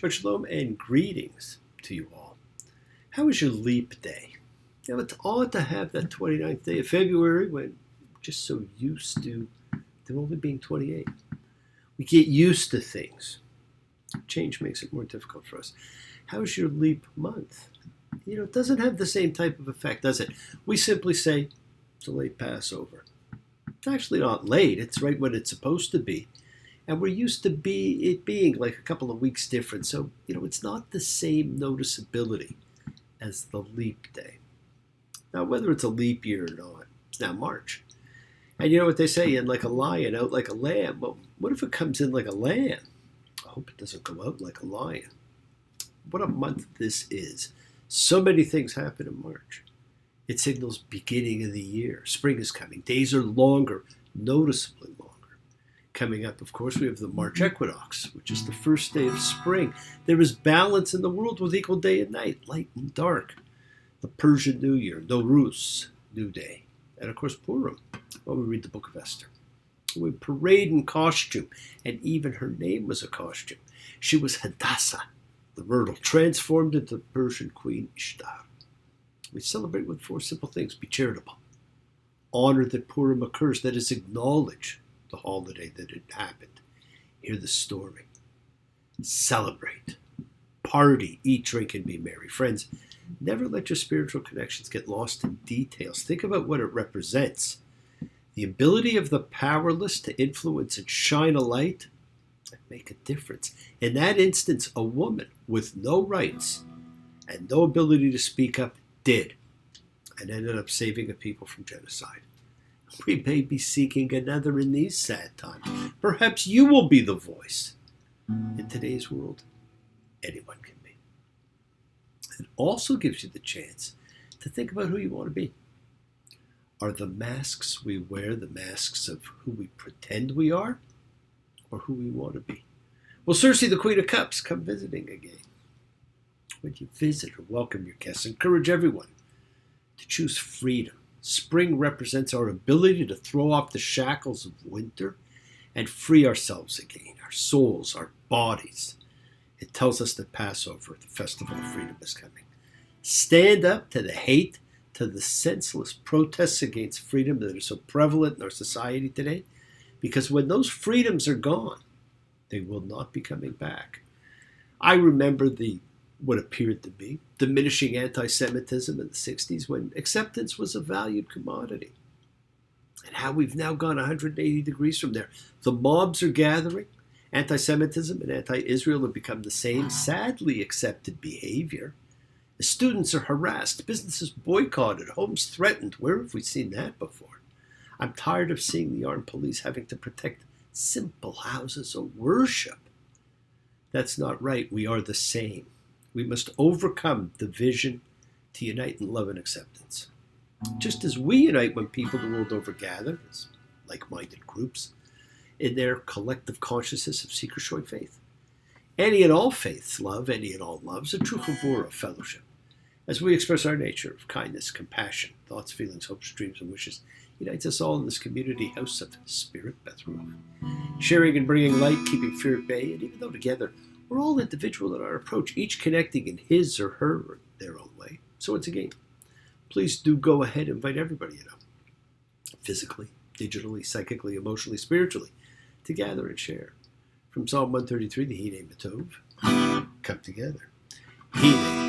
Shabbat Shalom and greetings to you all. How was your leap day? You know, it's odd to have that 29th day of February when we're just so used to there only being 28. We get used to things. Change makes it more difficult for us. How's your leap month? You know, it doesn't have the same type of effect, does it? We simply say, it's a late Passover. It's actually not late. It's right when it's supposed to be. And we're used to it being like a couple of weeks different. So, you know, it's not the same noticeability as the leap day. Now, whether it's a leap year or not, it's now March. And you know what they say, in like a lion, out like a lamb. Well, what if it comes in like a lamb? I hope it doesn't go out like a lion. What a month this is. So many things happen in March. It signals beginning of the year. Spring is coming. Days are longer, noticeably longer. Coming up, of course, we have the March equinox, which is the first day of spring. There is balance in the world with equal day and night, light and dark. The Persian New Year, Nowruz, New Day. And of course, Purim, when we read the book of Esther. We parade in costume, and even her name was a costume. She was Hadassah, the myrtle, transformed into the Persian queen Ishtar. We celebrate with four simple things. Be charitable. Honor that Purim occurs, that is, acknowledge the holiday that it happened. Hear the story. Celebrate. Party. Eat, drink, and be merry. Friends, never let your spiritual connections get lost in details. Think about what it represents. The ability of the powerless to influence and shine a light and make a difference. In that instance, a woman with no rights and no ability to speak up did, and ended up saving a people from genocide. We may be seeking another in these sad times. Perhaps you will be the voice. In today's world, anyone can be. It also gives you the chance to think about who you want to be. Are the masks we wear the masks of who we pretend we are, or who we want to be? Well, Circe, the Queen of Cups, come visiting again. When you visit or welcome your guests, encourage everyone to choose freedom. Spring represents our ability to throw off the shackles of winter and free ourselves again, our souls, our bodies. It tells us that Passover, the festival of freedom, is coming. Stand up to the hate, to the senseless protests against freedom that are so prevalent in our society today, because when those freedoms are gone, they will not be coming back. I remember what appeared to be diminishing anti-Semitism in the 60s when acceptance was a valued commodity. And how we've now gone 180 degrees from there. The mobs are gathering. Anti-Semitism and anti-Israel have become the same sadly accepted behavior. The students are harassed, businesses boycotted, homes threatened. Where have we seen that before? I'm tired of seeing the armed police having to protect simple houses of worship. That's not right. We are the same. We must overcome division to unite in love and acceptance. Just as we unite when people the world over gather as like-minded groups in their collective consciousness of seeker shoy faith. Any and all faiths love, any and all loves, a true chavura of fellowship. As we express our nature of kindness, compassion, thoughts, feelings, hopes, dreams, and wishes, unites us all in this community house of spirit, Beth Ruach. Sharing and bringing light, keeping fear at bay, and even though together, we're all individual in our approach, each connecting in his or her or their own way. So it's a game. Please do go ahead and invite everybody you know, physically, digitally, psychically, emotionally, spiritually, to gather and share. From Psalm 133, the Hine Matov, come together. Hine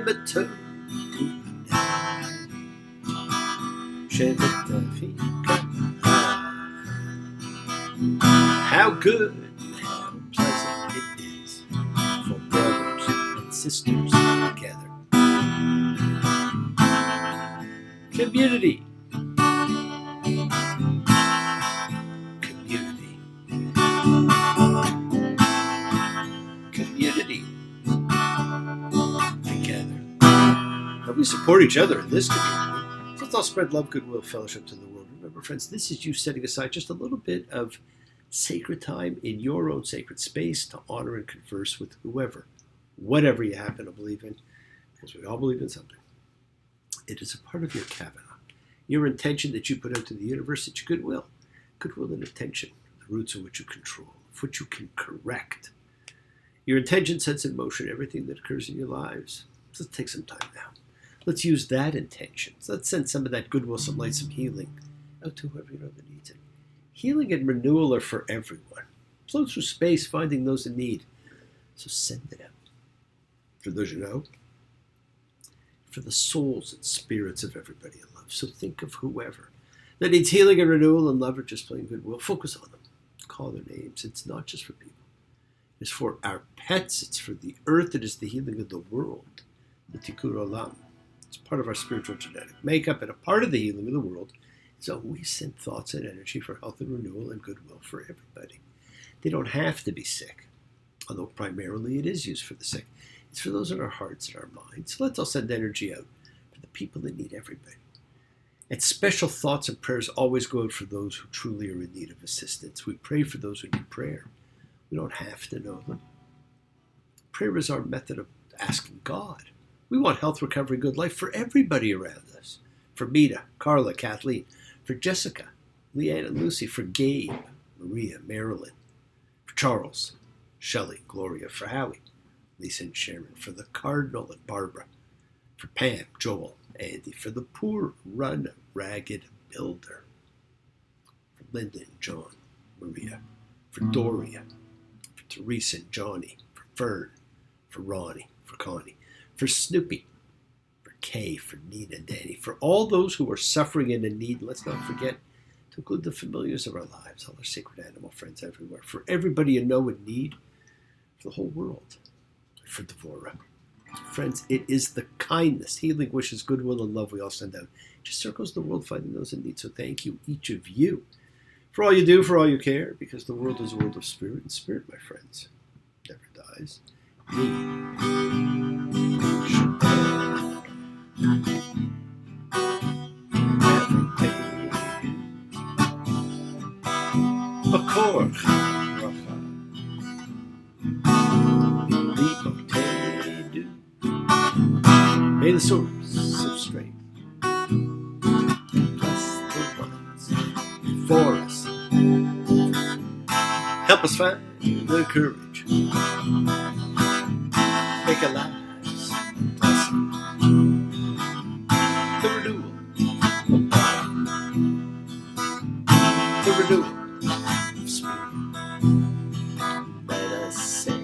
Matov. How good and how pleasant it is for brothers and sisters together. Community. Community. Community. Together. And we support each other in this community. So let's all spread love, goodwill, fellowship to the world. Remember, friends, this is you setting aside just a little bit of sacred time in your own sacred space to honor and converse with whoever, whatever you happen to believe in, because we all believe in something. It is a part of your Kavanah, Your intention that you put out to the universe, it's goodwill. Goodwill and intention, the roots of which you control, of which you can correct. Your intention sets in motion everything that occurs in your lives. So let's take some time now. Let's use that intention. So let's send some of that goodwill, some light, some healing out to whoever you know that needs it. Healing and renewal are for everyone. Flow through space, finding those in need. So send it out. For those you know, for the souls and spirits of everybody you love. So think of whoever that needs healing and renewal and love or just plain goodwill. Focus on them. Call their names. It's not just for people. It's for our pets. It's for the earth. It is the healing of the world. The Tikkun Olam. It's part of our spiritual genetic makeup, and a part of the healing of the world is always send thoughts and energy for health and renewal and goodwill for everybody. They don't have to be sick, although primarily it is used for the sick. It's for those in our hearts and our minds. So let's all send energy out for the people that need everybody. And special thoughts and prayers always go out for those who truly are in need of assistance. We pray for those who need prayer. We don't have to know them. Prayer is our method of asking God. We want health, recovery, good life for everybody around us. For Mita, Carla, Kathleen. For Jessica, Leanne, and Lucy. For Gabe, Maria, Marilyn. For Charles, Shelley, Gloria. For Howie, Lisa and Sharon. For the Cardinal and Barbara. For Pam, Joel, Andy. For the poor, run, ragged builder. For Linda and John, Maria. For Doria. For Teresa and Johnny. For Fern. For Ronnie. For Connie. For Snoopy. For Kay. For Nina and Danny. For all those who are suffering and in need, let's not forget to include the familiars of our lives, all our sacred animal friends everywhere. For everybody you know in need, for the whole world. For Devora. Friends, it is the kindness, healing, wishes, goodwill, and love we all send out. It just circles the world finding those in need. So thank you, each of you, for all you do, for all you care, because the world is a world of spirit, and spirit, my friends, never dies. May the source of strength bless the ones for us. Help us find the courage. Make our lives blessing. The renewal of body. The renewal of spirit. Let us say,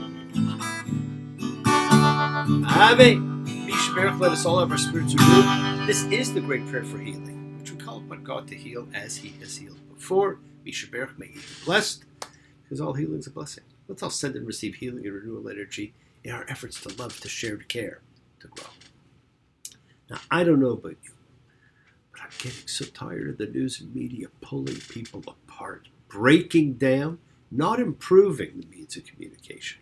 Amen. Let us all have our spirits renewed. This is the great prayer for healing, which we call upon God to heal as He has healed before. Mishaberach, may He be blessed, because all healing is a blessing. Let's all send and receive healing and renewal energy in our efforts to love, to share, to care, to grow. Now, I don't know about you, but I'm getting so tired of the news and media pulling people apart, breaking down, not improving the means of communication,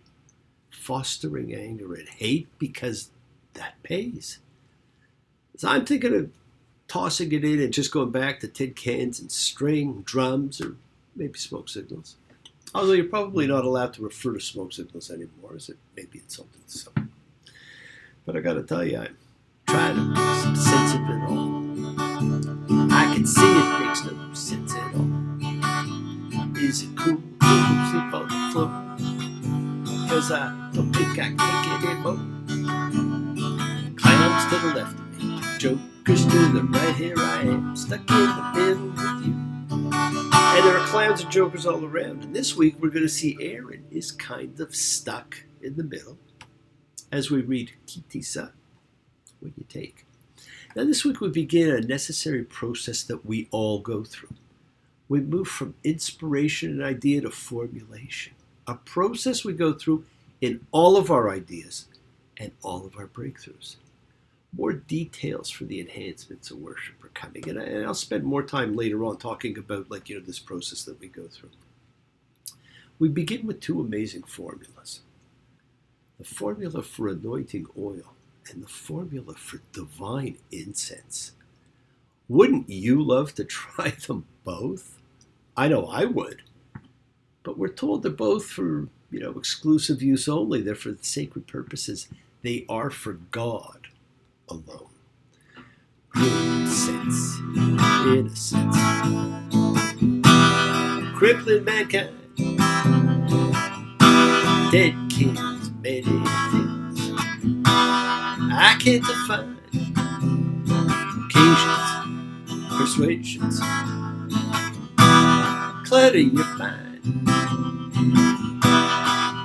fostering anger and hate because that pays. So I'm thinking of tossing it in and just going back to tin cans and string, drums, or maybe smoke signals. Although you're probably not allowed to refer to smoke signals anymore, as it may be insulting to some. But I gotta tell you, I'm trying to make some sense of it all. I can see it makes no sense at all. Is it cool to sleep on the floor? Cause I don't think I can take it anymore. Clowns to the left of me, jokers to the right. Here I am, stuck in the middle with you. And there are clowns and jokers all around. And this week we're going to see Aaron is kind of stuck in the middle as we read tisa, what you take. Now this week we begin a necessary process that we all go through. We move from inspiration and idea to formulation. A process we go through in all of our ideas and all of our breakthroughs. More details for the enhancements of worship are coming, and I'll spend more time later on talking about this process that we go through. We begin with two amazing formulas. The formula for anointing oil and the formula for divine incense. Wouldn't you love to try them both? I know I would. But we're told they're both for, exclusive use only. They're for sacred purposes. They are for God alone. good sense, innocence, crippling mankind, dead kings, many things I can't define, occasions, persuasions, clutter your mind,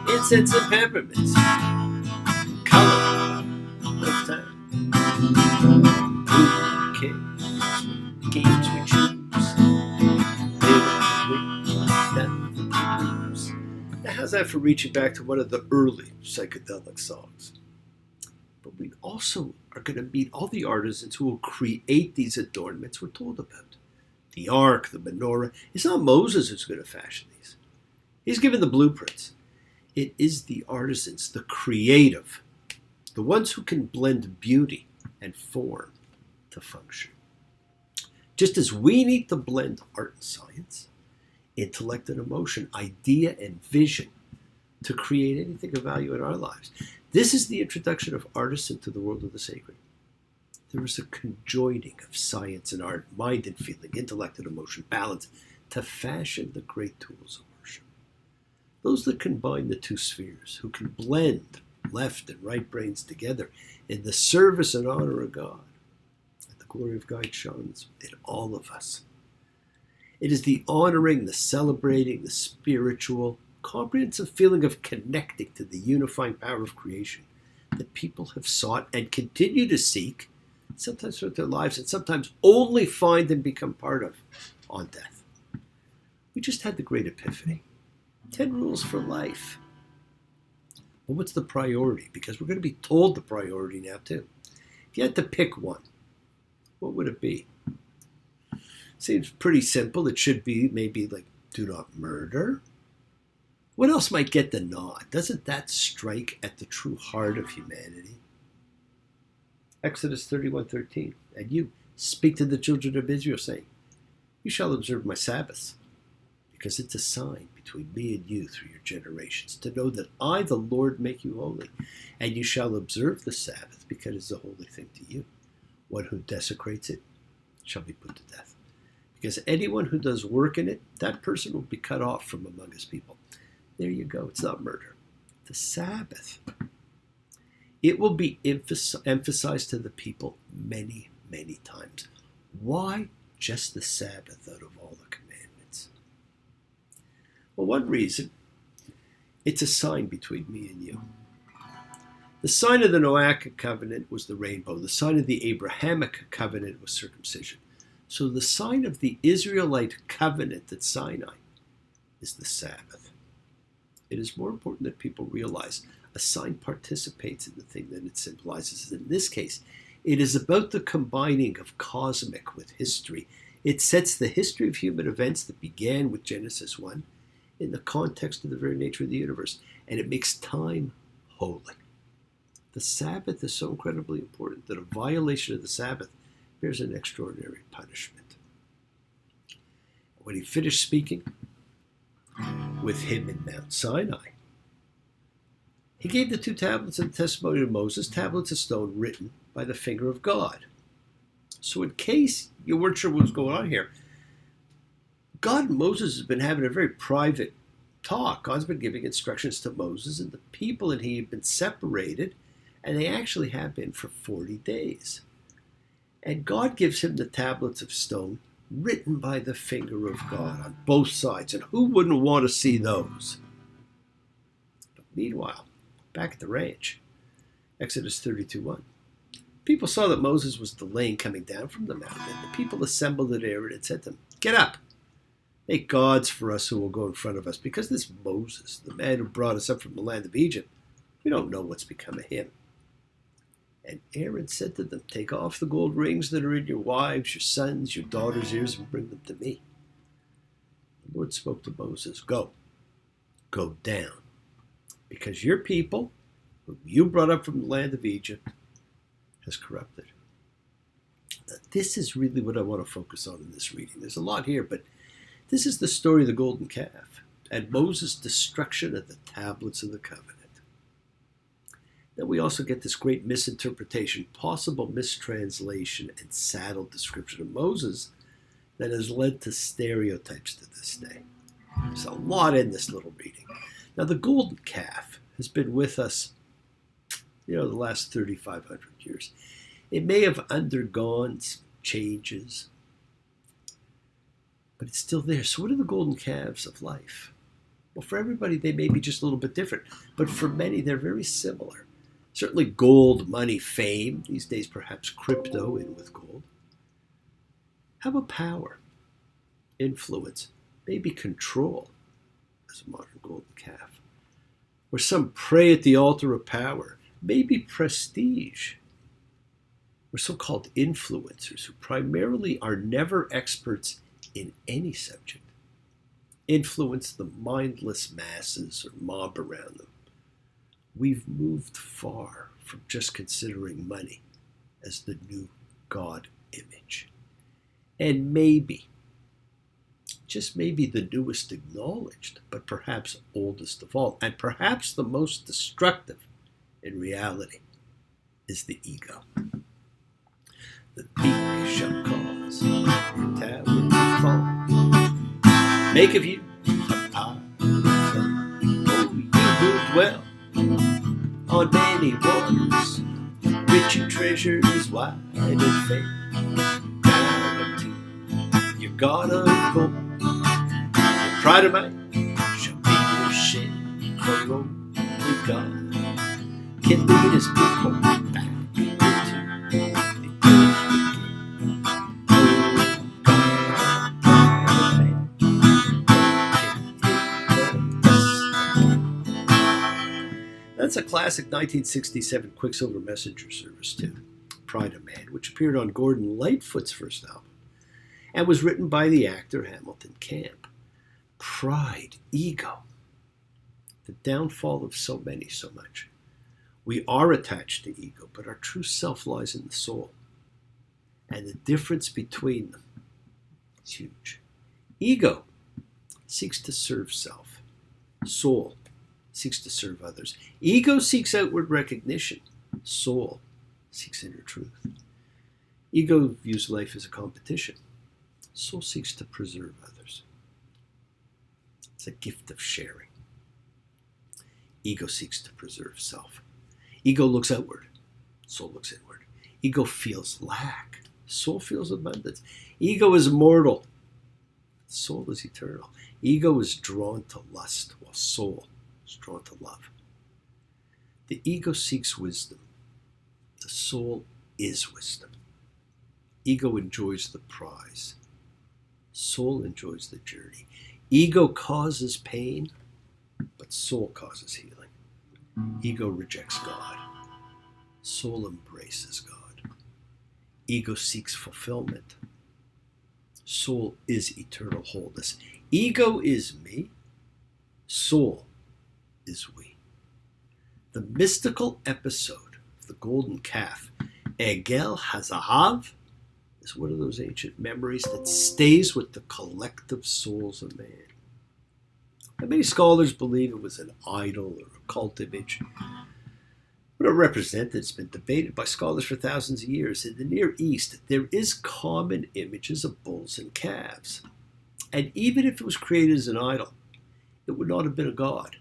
incense and peppermints, color of time. Who cares what games we choose? Live nothing to lose. Now, how's that for reaching back to one of the early psychedelic songs? But we also are going to meet all the artisans who will create these adornments we're told about. The ark, the menorah. It's not Moses who's going to fashion these. He's given the blueprints. It is the artisans, the creative, the ones who can blend beauty and form to function. Just as we need to blend art and science, intellect and emotion, idea and vision to create anything of value in our lives. This is the introduction of artists into the world of the sacred. There is a conjoining of science and art, mind and feeling, intellect and emotion, balance, to fashion the great tools of worship. Those that combine the two spheres, who can blend left and right brains together in the service and honor of God. And the glory of God shines in all of us. It is the honoring, the celebrating, the spiritual, comprehensive feeling of connecting to the unifying power of creation that people have sought and continue to seek, sometimes throughout their lives, and sometimes only find and become part of on death. We just had the great epiphany. 10 rules for life. Well, what's the priority? Because we're going to be told the priority now, too. If you had to pick one, what would it be? Seems pretty simple. It should be maybe like, do not murder. What else might get the nod? Doesn't that strike at the true heart of humanity? Exodus 31:13. And you speak to the children of Israel, saying, you shall observe my Sabbaths, because it's a sign between me and you through your generations, to know that I, the Lord, make you holy. And you shall observe the Sabbath, because it's a holy thing to you. One who desecrates it shall be put to death. Because anyone who does work in it, that person will be cut off from among his people. There you go. It's not murder. The Sabbath. It will be emphasized to the people many, many times. Why just the Sabbath out of all the commandments? Well, one reason, it's a sign between me and you. The sign of the Noahic covenant was the rainbow. The sign of the Abrahamic covenant was circumcision. So the sign of the Israelite covenant at Sinai is the Sabbath. It is more important that people realize a sign participates in the thing that it symbolizes. In this case, it is about the combining of cosmic with history. It sets the history of human events that began with Genesis 1 in the context of the very nature of the universe, and it makes time holy. The Sabbath is so incredibly important that a violation of the Sabbath bears an extraordinary punishment. When he finished speaking with him in Mount Sinai, he gave the 2 tablets of the testimony of Moses, tablets of stone written by the finger of God. So in case you weren't sure what was going on here, God and Moses has been having a very private talk. God's been giving instructions to Moses, and the people and he have been separated, and they actually have been for 40 days. And God gives him the tablets of stone written by the finger of God on both sides. And who wouldn't want to see those? But meanwhile, back at the ranch, Exodus 32:1, people saw that Moses was delaying coming down from the mountain. And the people assembled at Aaron and said to him, get up, make gods for us who will go in front of us. Because this Moses, the man who brought us up from the land of Egypt, we don't know what's become of him. And Aaron said to them, take off the gold rings that are in your wives, your sons, your daughters' ears, and bring them to me. The Lord spoke to Moses, go down, because your people, whom you brought up from the land of Egypt, has corrupted. Now, this is really what I want to focus on in this reading. There's a lot here, but this is the story of the golden calf and Moses' destruction of the tablets of the covenant. Then we also get this great misinterpretation, possible mistranslation, and saddle description of Moses that has led to stereotypes to this day. There's a lot in this little reading. Now, the golden calf has been with us, the last 3,500 years. It may have undergone changes, but it's still there. So what are the golden calves of life? Well, for everybody, they may be just a little bit different, but for many, they're very similar. Certainly gold, money, fame, these days perhaps crypto in with gold. How about power, influence, maybe control as a modern golden calf? Or some pray at the altar of power, maybe prestige. Or so-called influencers who primarily are never experts in any subject, influence the mindless masses or mob around them. We've moved far from just considering money as the new God image. And maybe, just maybe the newest acknowledged, but perhaps oldest of all, and perhaps the most destructive in reality, is the ego. The peak shall cause your tower to fall. Make of you a pile of flame. Oh, you moved well on many waters, rich in treasures, wide and fame. Now unto your God of gold, your pride of might shall be your shame. For only God can lead his people back into the earth. Oh, God, man, that's a classic 1967 Quicksilver Messenger service tune, Pride of Man, which appeared on Gordon Lightfoot's first album and was written by the actor Hamilton Camp. Pride, ego, the downfall of so many, so much. We are attached to ego, but our true self lies in the soul. And the difference between them is huge. Ego seeks to serve self. Soul seeks to serve others. Ego seeks outward recognition. Soul seeks inner truth. Ego views life as a competition. Soul seeks to preserve others. It's a gift of sharing. Ego seeks to preserve self. Ego looks outward. Soul looks inward. Ego feels lack. Soul feels abundance. Ego is mortal. Soul is eternal. Ego is drawn to lust, while soul is drawn to love. The ego seeks wisdom. The soul is wisdom. Ego enjoys the prize. Soul enjoys the journey. Ego causes pain, but soul causes healing. Ego rejects God. Soul embraces God. Ego seeks fulfillment. Soul is eternal wholeness. Ego is me. Soul is we. The mystical episode of the golden calf, Egel Hazahav, is one of those ancient memories that stays with the collective souls of man. And many scholars believe it was an idol or a cult image. What it represented has been debated by scholars for thousands of years. In the Near East, there is common images of bulls and calves. And even if it was created as an idol, it would not have been a god.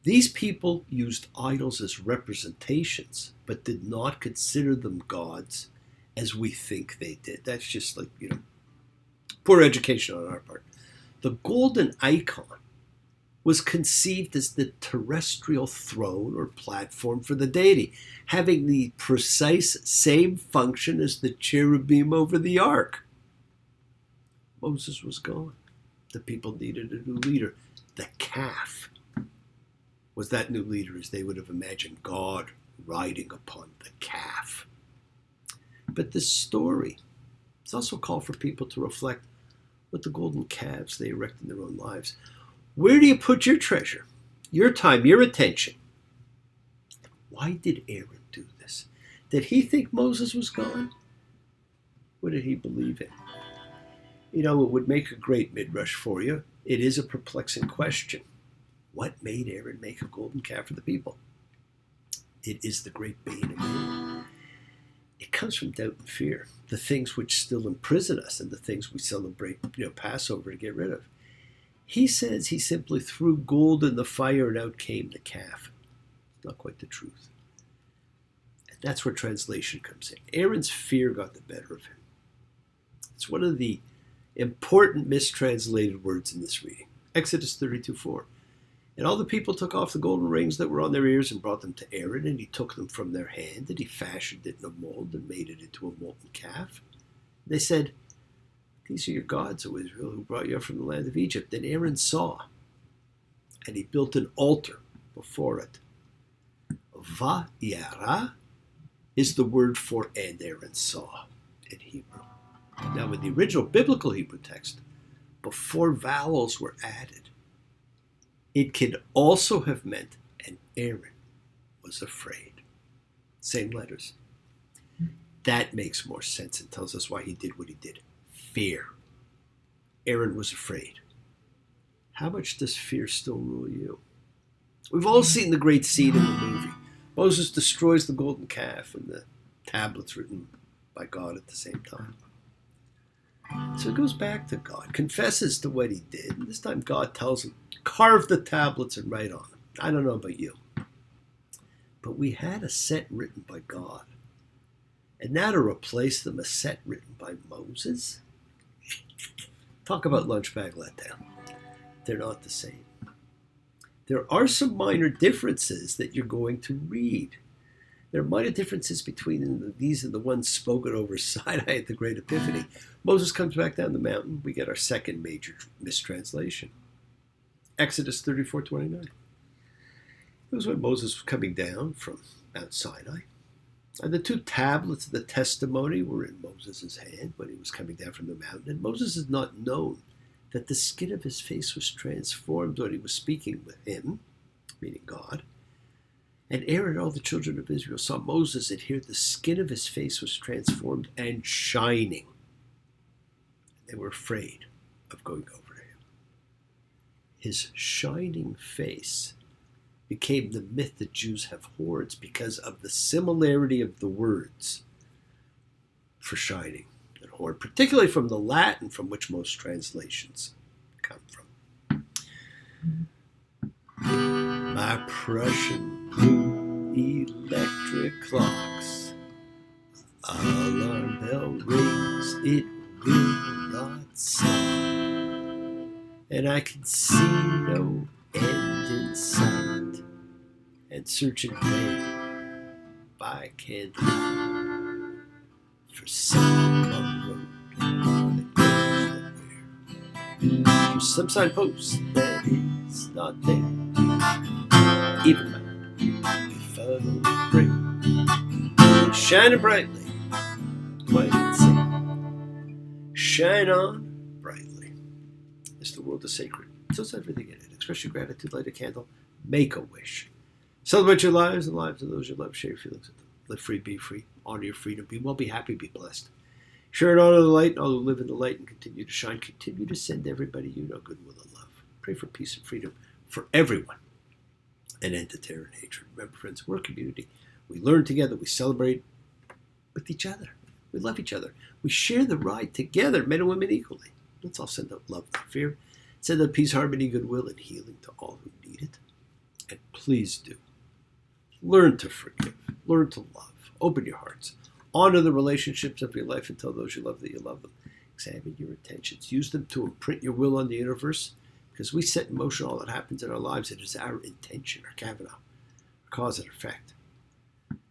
These people used idols as representations, but did not consider them gods as we think they did. That's just like, poor education on our part. The golden icon was conceived as the terrestrial throne or platform for the deity, having the precise same function as the cherubim over the ark. Moses was gone. The people needed a new leader. The calf was that new leader, as they would have imagined God riding upon the calf. But this story is also a call for people to reflect what the golden calves they erect in their own lives. Where do you put your treasure, your time, your attention? Why did Aaron do this? Did he think Moses was gone? What did he believe in? It would make a great midrash for you. It is a perplexing question. What made Aaron make a golden calf for the people? It is the great bane of man. It comes from doubt and fear, the things which still imprison us and the things we celebrate, Passover to get rid of. He says he simply threw gold in the fire and out came the calf. It's not quite the truth. And that's where translation comes in. Aaron's fear got the better of him. It's one of the important mistranslated words in this reading. Exodus 32:4. And all the people took off the golden rings that were on their ears and brought them to Aaron, and he took them from their hand, and he fashioned it in a mold and made it into a molten calf. They said, "These are your gods, O Israel, who brought you up from the land of Egypt." Then Aaron saw, and he built an altar before it. Va'yara is the word for "and Aaron saw" in Hebrew. Now, in the original biblical Hebrew text, before vowels were added, it could also have meant, and Aaron was afraid. Same letters. That makes more sense and tells us why he did what he did. Fear. Aaron was afraid. How much does fear still rule you? We've all seen the great scene in the movie. Moses destroys the golden calf and the tablets written by God at the same time. So he goes back to God, confesses to what he did, and this time God tells him, carve the tablets and write on them. I don't know about you, but we had a set written by God. And now to replace them, a set written by Moses? Talk about lunchbag letdown. They're not the same. There are some minor differences that you're going to read. There are minor differences between these and the ones spoken over Sinai at the Great Epiphany. Moses comes back down the mountain. We get our second major mistranslation. Exodus 34:29. It was when Moses was coming down from Mount Sinai. And the two tablets of the testimony were in Moses' hand when he was coming down from the mountain. And Moses had not known that the skin of his face was transformed when he was speaking with him, meaning God. And Aaron and all the children of Israel saw Moses, and here the skin of his face was transformed and shining. They were afraid of going over to him. His shining face became the myth that Jews have hordes because of the similarity of the words for shining and horde, particularly from the Latin from which most translations come from. My Prussian blue electric clocks, alarm bell rings, it will not stop, and I can see no end in sight, and search in vain by candlelight for some road that goes nowhere. There's some signpost that is not there, even though we follow the break, shining brightly, quite insane. Shine on brightly. As the world is sacred, so is everything in it. Express your gratitude, light a candle, make a wish. Celebrate your lives and the lives of those you love. Share your feelings with them. Live free, be free. Honor your freedom. Be well, be happy, be blessed. Share and honor the light, and all who live in the light and continue to shine. Continue to send everybody you know goodwill and love. Pray for peace and freedom for everyone. An end to terror and hatred. Remember, friends, we're a community. We learn together. We celebrate with each other. We love each other. We share the ride together, men and women equally. Let's all send out love, not fear. Send out peace, harmony, goodwill, and healing to all who need it. And please do. Learn to forgive. Learn to love. Open your hearts. Honor the relationships of your life and tell those you love that you love them. Examine your intentions. Use them to imprint your will on the universe, because we set in motion all that happens in our lives. It is our intention, our Kavanaugh, our cause and effect.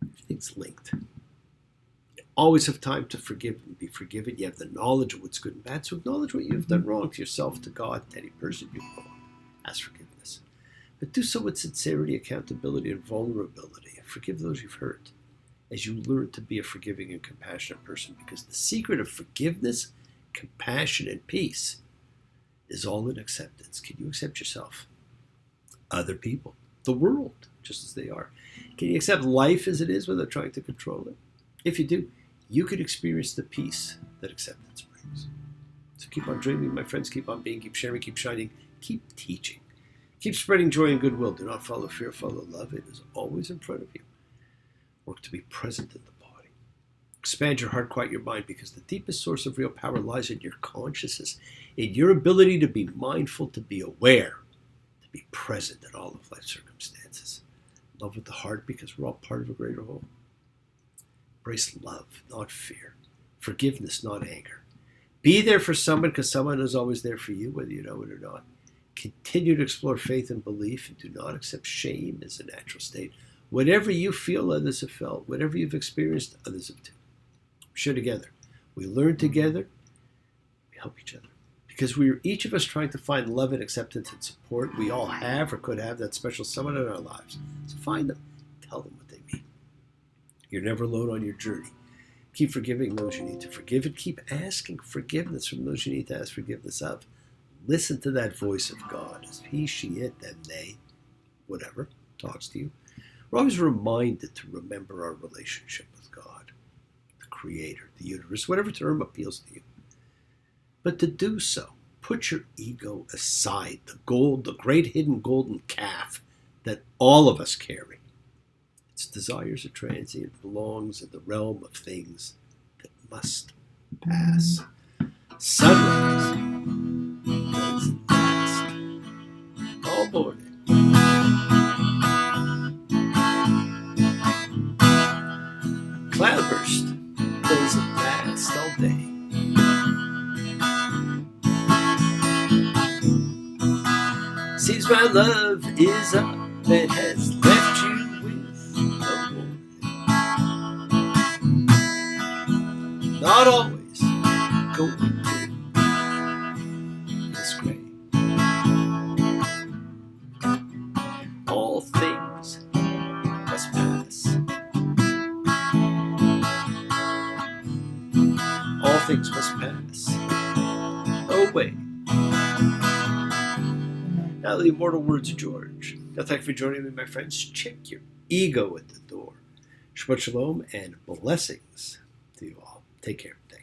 Everything's linked. You always have time to forgive and be forgiven. You have the knowledge of what's good and bad, so acknowledge what you've done wrong to yourself, to God, to any person you've wronged. Ask forgiveness. But do so with sincerity, accountability, and vulnerability. Forgive those you've hurt as you learn to be a forgiving and compassionate person, because the secret of forgiveness, compassion, and peace is all in acceptance. Can you accept yourself, other people, the world, just as they are? Can you accept life as it is without trying to control it? If you do, you can experience the peace that acceptance brings. So keep on dreaming, my friends. Keep on being, keep sharing, keep shining, keep teaching. Keep spreading joy and goodwill. Do not follow fear, follow love. It is always in front of you. Work to be present in the body. Expand your heart, quiet your mind, because the deepest source of real power lies in your consciousness, in your ability to be mindful, to be aware, to be present in all of life's circumstances. Love with the heart, because we're all part of a greater whole. Embrace love, not fear. Forgiveness, not anger. Be there for someone, because someone is always there for you, whether you know it or not. Continue to explore faith and belief, and do not accept shame as a natural state. Whatever you feel, others have felt. Whatever you've experienced, others have too. Share together. We learn together. We help each other. Because we are each of us trying to find love and acceptance and support. We all have or could have that special someone in our lives. So find them. Tell them what they mean. You're never alone on your journey. Keep forgiving those you need to forgive, and keep asking forgiveness from those you need to ask forgiveness of. Listen to that voice of God as he, she, it, them, they, whatever, talks to you. We're always reminded to remember our relationship with God, the Creator, the universe, whatever term appeals to you. But to do so, put your ego aside, the great hidden golden calf that all of us carry. Its desires are transient, belongs in the realm of things that must pass. Sunrise doesn't last all morning. Cloudburst doesn't last all day. Seems my love is up and has left you with no warning. Not always going to this gray. All things must pass. All things must pass away. Now the immortal words of George. Now thank you for joining me, my friends. Check your ego at the door. Shabbat shalom and blessings to you all. Take care. Thanks.